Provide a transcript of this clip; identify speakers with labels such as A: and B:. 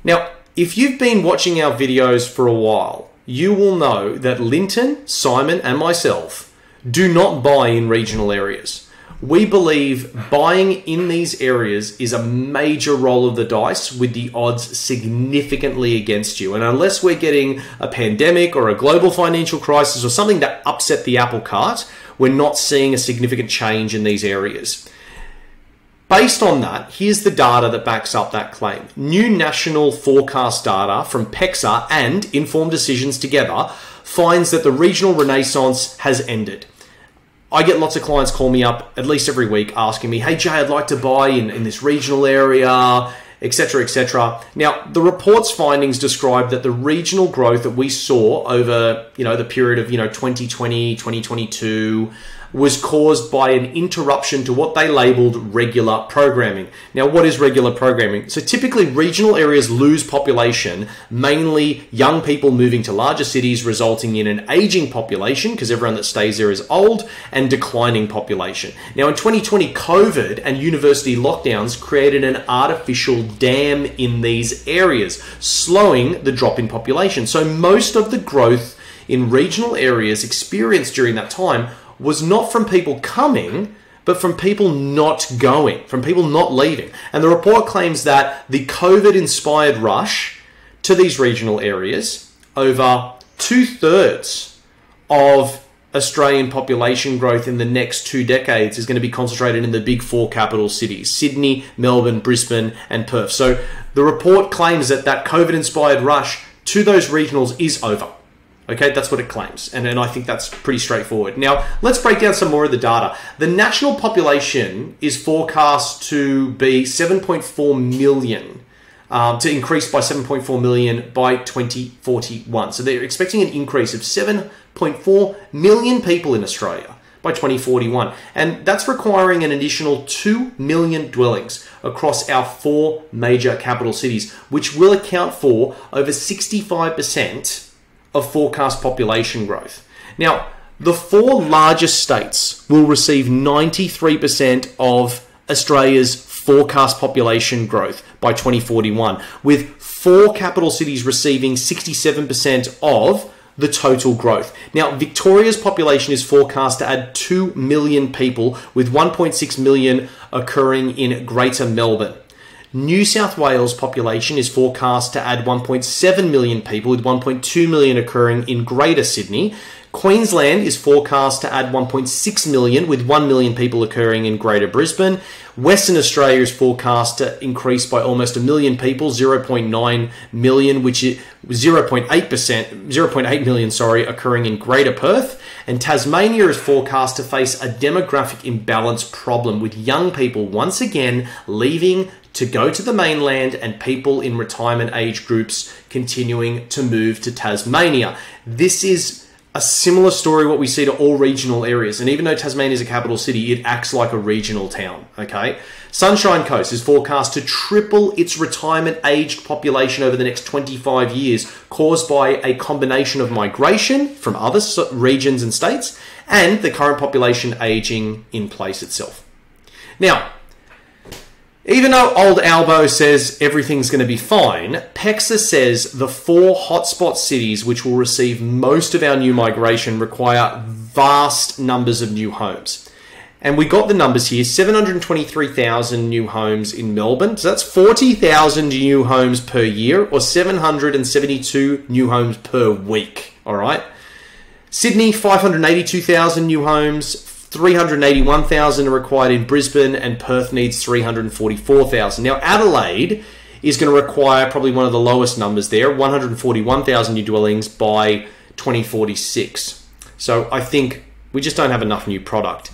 A: Now, if you've been watching our videos for a while, you will know that Lynton, Simon, and myself do not buy in regional areas. We believe buying in these areas is a major roll of the dice with the odds significantly against you. And unless we're getting a pandemic or a global financial crisis or something that upset the apple cart, we're not seeing a significant change in these areas. Based on that, here's the data that backs up that claim. New national forecast data from PEXA and Informed Decisions together finds that the regional renaissance has ended. I get lots of clients call me up at least every week asking me, hey Jay, I'd like to buy in this regional area, etc., etc. Now, the report's findings describe that the regional growth that we saw over, the period of, 2020, 2022 was caused by an interruption to what they labeled regular programming. Now, what is regular programming? So typically regional areas lose population, mainly young people moving to larger cities, resulting in an aging population because everyone that stays there is old, and declining population. Now, in 2020, COVID and university lockdowns created an artificial dam in these areas, slowing the drop in population. So most of the growth in regional areas experienced during that time was not from people coming, but from people not going, from people not leaving. And the report claims that the COVID-inspired rush to these regional areas, over 2/3 of Australian population growth in the next 2 decades is going to be concentrated in the big 4 capital cities, Sydney, Melbourne, Brisbane, and Perth. So the report claims that that COVID-inspired rush to those regionals is over. Okay, that's what it claims. And I think that's pretty straightforward. Now, let's break down some more of the data. The national population is forecast to be 7.4 million, to increase by 7.4 million by 2041. So they're expecting an increase of 7.4 million people in Australia by 2041. And that's requiring an additional 2 million dwellings across our 4 major capital cities, which will account for over 65% of forecast population growth. Now, the 4 largest states will receive 93% of Australia's forecast population growth by 2041, with 4 capital cities receiving 67% of the total growth. Now, Victoria's population is forecast to add 2 million people, with 1.6 million occurring in Greater Melbourne. New South Wales population is forecast to add 1.7 million people, with 1.2 million occurring in Greater Sydney. Queensland is forecast to add 1.6 million, with 1 million people occurring in Greater Brisbane. Western Australia is forecast to increase by almost 1 million people, 0.9 million, which is 0.8 million, occurring in Greater Perth. And Tasmania is forecast to face a demographic imbalance problem, with young people once again leaving to go to the mainland and people in retirement age groups continuing to move to Tasmania. This is a similar story what we see to all regional areas. And even though Tasmania is a capital city, it acts like a regional town, okay? Sunshine Coast is forecast to triple its retirement-aged population over the next 25 years, caused by a combination of migration from other regions and states and the current population aging in place itself. Now, even though old Albo says everything's going to be fine, PEXA says the 4 hotspot cities which will receive most of our new migration require vast numbers of new homes. And we got the numbers here, 723,000 new homes in Melbourne. So that's 40,000 new homes per year, or 772 new homes per week, all right? Sydney, 582,000 new homes. 381,000 are required in Brisbane, and Perth needs 344,000. Now, Adelaide is going to require probably one of the lowest numbers there, 141,000 new dwellings by 2046. So I think we just don't have enough new product.